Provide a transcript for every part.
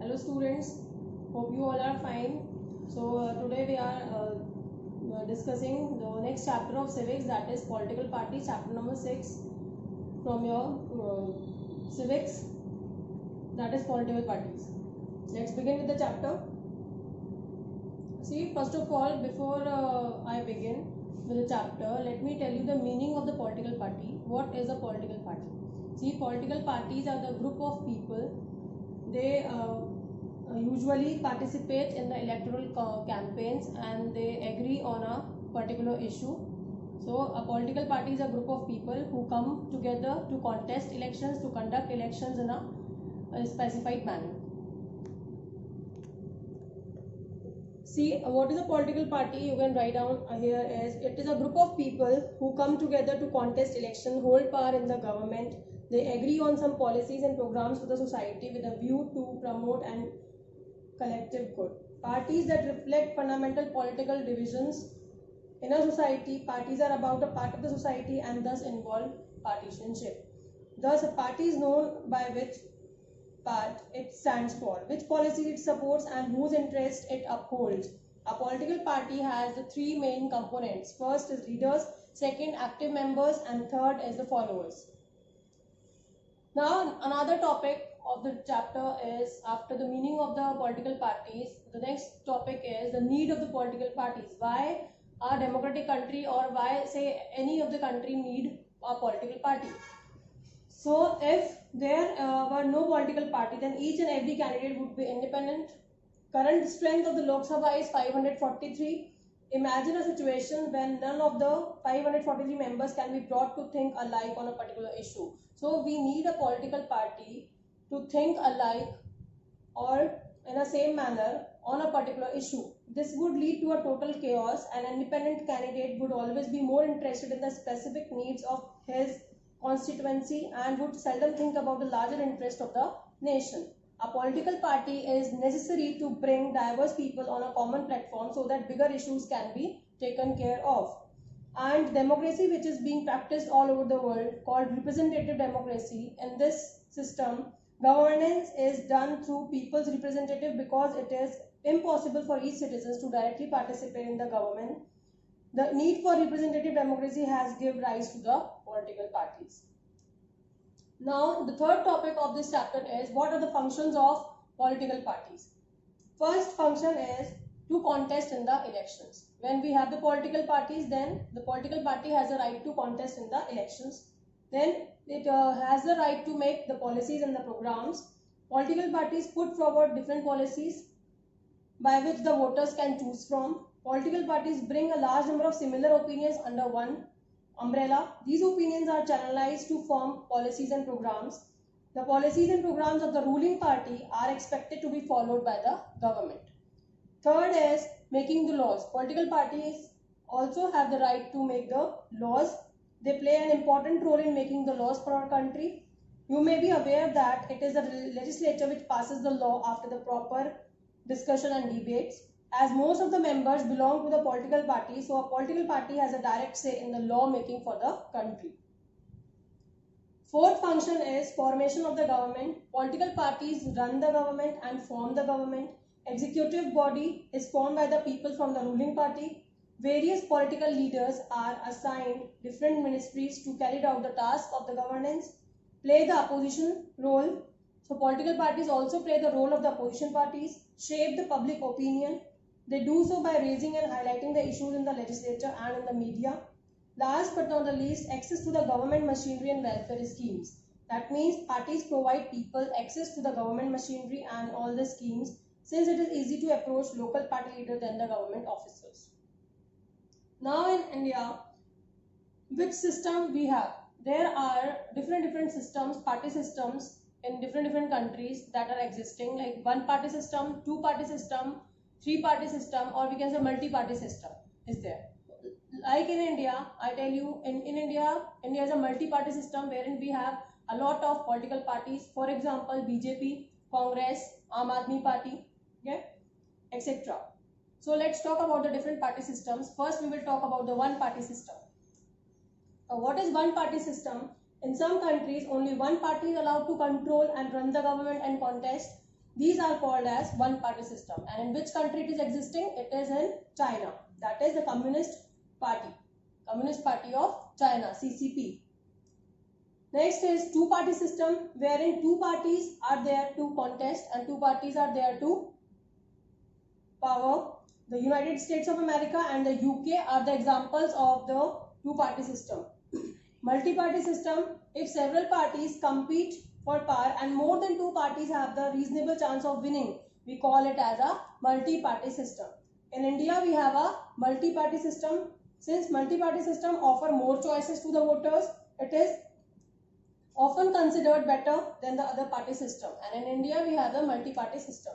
Hello students, hope you all are fine. So today we are discussing the next chapter of civics, that is political party, chapter number 6 from your civics, that is political parties. Let's begin with the chapter. See, first of all, before I begin with the chapter, let me tell you the meaning of the political party. What is a political party? See, political parties are the group of people. They usually participate in the electoral campaigns and they agree on a particular issue. So a political party is a group of people who come together to contest elections, to conduct elections in a specified manner. See, what is a political party? You can write down here as it is a group of people who come together to contest election, hold power in the government. They agree on some policies and programs for the society with a view to promote and collective good. Parties that reflect fundamental political divisions in a society. Parties are about a part of the society and thus involve partisanship. Thus, a party is known by which part it stands for, which policies it supports, and whose interest it upholds. A political party has the three main components. First is leaders, second active members, and third is the followers. Now, another topic of the chapter is, after the meaning of the political parties, the next topic is the need of the political parties. Why a democratic country, or why say any of the country need a political party? So if there were no political party, then each and every candidate would be independent. Current strength of the Lok Sabha is 543. Imagine a situation when none of the 543 members can be brought to think alike on a particular issue. So we need a political party to think alike or in a same manner on a particular issue. This would lead to a total chaos. An independent candidate would always be more interested in the specific needs of his constituency and would seldom think about the larger interest of the nation. A political party is necessary to bring diverse people on a common platform so that bigger issues can be taken care of. And democracy, which is being practiced all over the world, called representative democracy, in this system, governance is done through people's representative because it is impossible for each citizen to directly participate in the government. The need for representative democracy has given rise to the political parties. Now, the third topic of this chapter is what are the functions of political parties. First function is to contest in the elections. When we have the political parties, then the political party has a right to contest in the elections. Then it has the right to make the policies and the programs. Political parties put forward different policies by which the voters can choose from. Political parties bring a large number of similar opinions under one umbrella. These opinions are channelized to form policies and programs. The policies and programs of the ruling party are expected to be followed by the government. Third is making the laws. Political parties also have the right to make the laws. They play an important role in making the laws for our country. You may be aware that it is the legislature which passes the law after the proper discussion and debates. As most of the members belong to the political party, so a political party has a direct say in the law making for the country. Fourth function is formation of the government. Political parties run the government and form the government. Executive body is formed by the people from the ruling party. Various political leaders are assigned different ministries to carry out the task of the governance, play the opposition role. So political parties also play the role of the opposition parties, shape the public opinion. They do so by raising and highlighting the issues in the legislature and in the media. Last but not the least, access to the government machinery and welfare schemes. That means parties provide people access to the government machinery and all the schemes, since it is easy to approach local party leaders than the government officers. Now in India, which system we have? There are different systems, party systems in different countries that are existing, like one party system, two party system, three party system, or we can say multi-party system is there. Like in India, I tell you, in India is a multi-party system wherein we have a lot of political parties. For example, BJP, Congress, Aam Aadmi Party, okay, etc. So let's talk about the different party systems. First, we will talk about the one-party system. What is one-party system? In some countries, only one party is allowed to control and run the government and contest. These are called as one-party system. And in which country it is existing? It is in China. That is the Communist Party of China, CCP. Next is two-party system, wherein two parties are there to contest and two parties are there to power. The United States of America and the UK are the examples of the two-party system. Multi-party system, if several parties compete for power and more than two parties have the reasonable chance of winning, we call it as a multi-party system. In India, we have a multi-party system. Since multi-party system offer more choices to the voters, it is often considered better than the other party system. And in India, we have the multi-party system.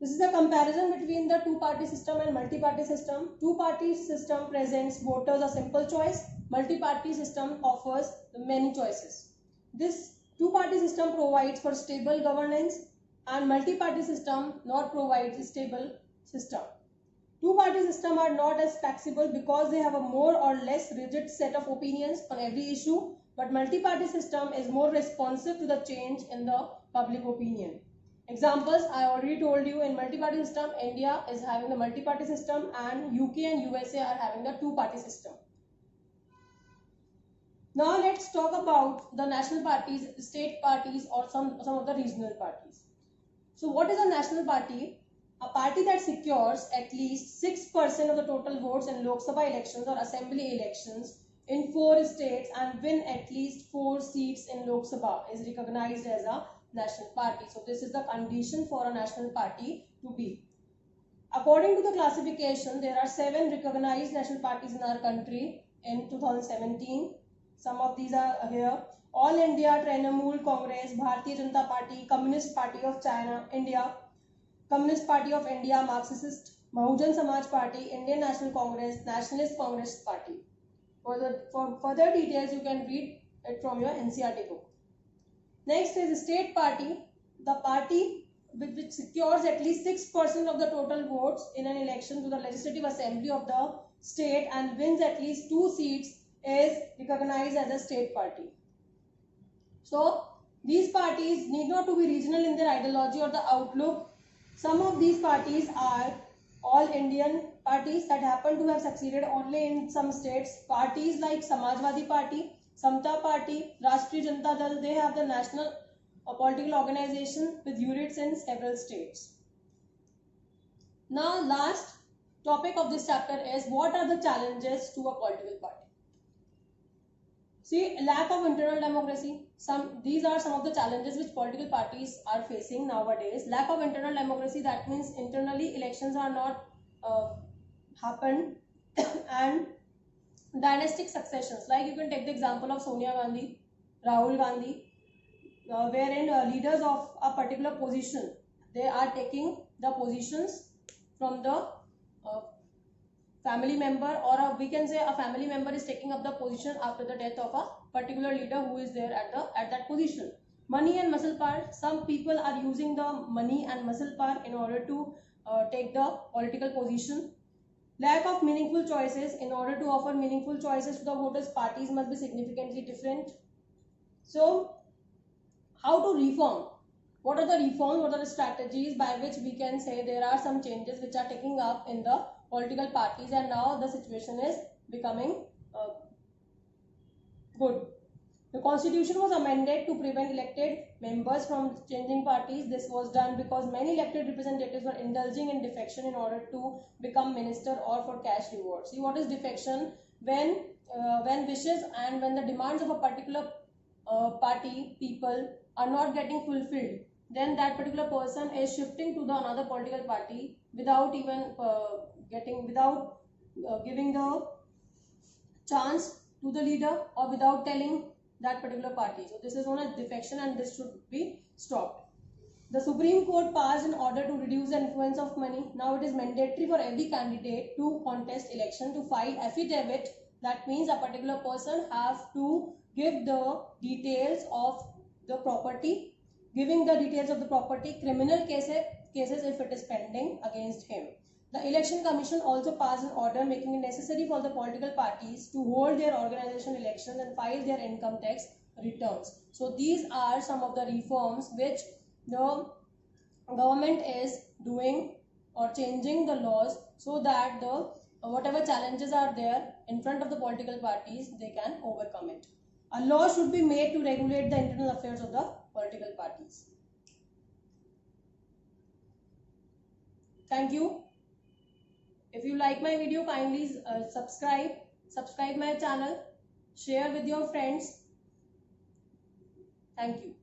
This is a comparison between the two-party system and multi-party system. Two-party system presents voters a simple choice. Multi-party system offers many choices. This two-party system provides for stable governance and multi-party system not provides a stable system. Two-party system are not as flexible because they have a more or less rigid set of opinions on every issue, but multi-party system is more responsive to the change in the public opinion. Examples, I already told you, in multi-party system, India is having the multi-party system and UK and USA are having the two-party system. Now let's talk about the national parties, state parties or some of the regional parties. So what is a national party? A party that secures at least 6% of the total votes in Lok Sabha elections or assembly elections in 4 states and win at least 4 seats in Lok Sabha is recognized as a national party. So this is the condition for a national party to be. According to the classification, there are 7 recognized national parties in our country in 2017. Some of these are here. All India, Trinamool Congress, Bharatiya Janata Party, Communist Party of China, India, Communist Party of India, Marxist, Bahujan Samaj Party, Indian National Congress, Nationalist Congress Party. For further details, you can read it from your NCERT book. Next is the state party. The party which secures at least 6% of the total votes in an election to the Legislative Assembly of the state and wins at least 2 seats is recognized as a state party. So these parties need not to be regional in their ideology or the outlook. Some of these parties are all Indian parties that happen to have succeeded only in some states. Parties like Samajwadi Party, Samta Party, Rashtriya Janata Dal, they have the national political organization with units in several states. Now last topic of this chapter is what are the challenges to a political party. See, lack of internal democracy. These are some of the challenges which political parties are facing nowadays. Lack of internal democracy, that means internally elections are not happened and dynastic successions. Like you can take the example of Sonia Gandhi, Rahul Gandhi, wherein leaders of a particular position, they are taking the positions from the family member, or we can say a family member is taking up the position after the death of a particular leader who is there at that position. Money and muscle power. Some people are using the money and muscle power in order to take the political position. Lack of meaningful choices. In order to offer meaningful choices to the voters, parties must be significantly different. So how to reform? What are the reforms? What are the strategies by which we can say there are some changes which are taking up in the political parties and now the situation is becoming good. The constitution was amended to prevent elected members from changing parties. This was done because many elected representatives were indulging in defection in order to become minister or for cash rewards. See, what is defection? When wishes and when the demands of a particular party people are not getting fulfilled, then that particular person is shifting to the another political party without even giving the chance to the leader or without telling that particular party. So this is known as defection and this should be stopped. The Supreme Court passed an order to reduce the influence of money. Now it is mandatory for every candidate to contest election to file affidavit. That means a particular person have to give the details of the property, giving the details of the property, criminal cases if it is pending against him. The Election Commission also passed an order making it necessary for the political parties to hold their organization elections and file their income tax returns. So these are some of the reforms which the government is doing or changing the laws so that the whatever challenges are there in front of the political parties, they can overcome it. A law should be made to regulate the internal affairs of the political parties. Thank you. If you like my video, kindly subscribe my channel, share with your friends. Thank you.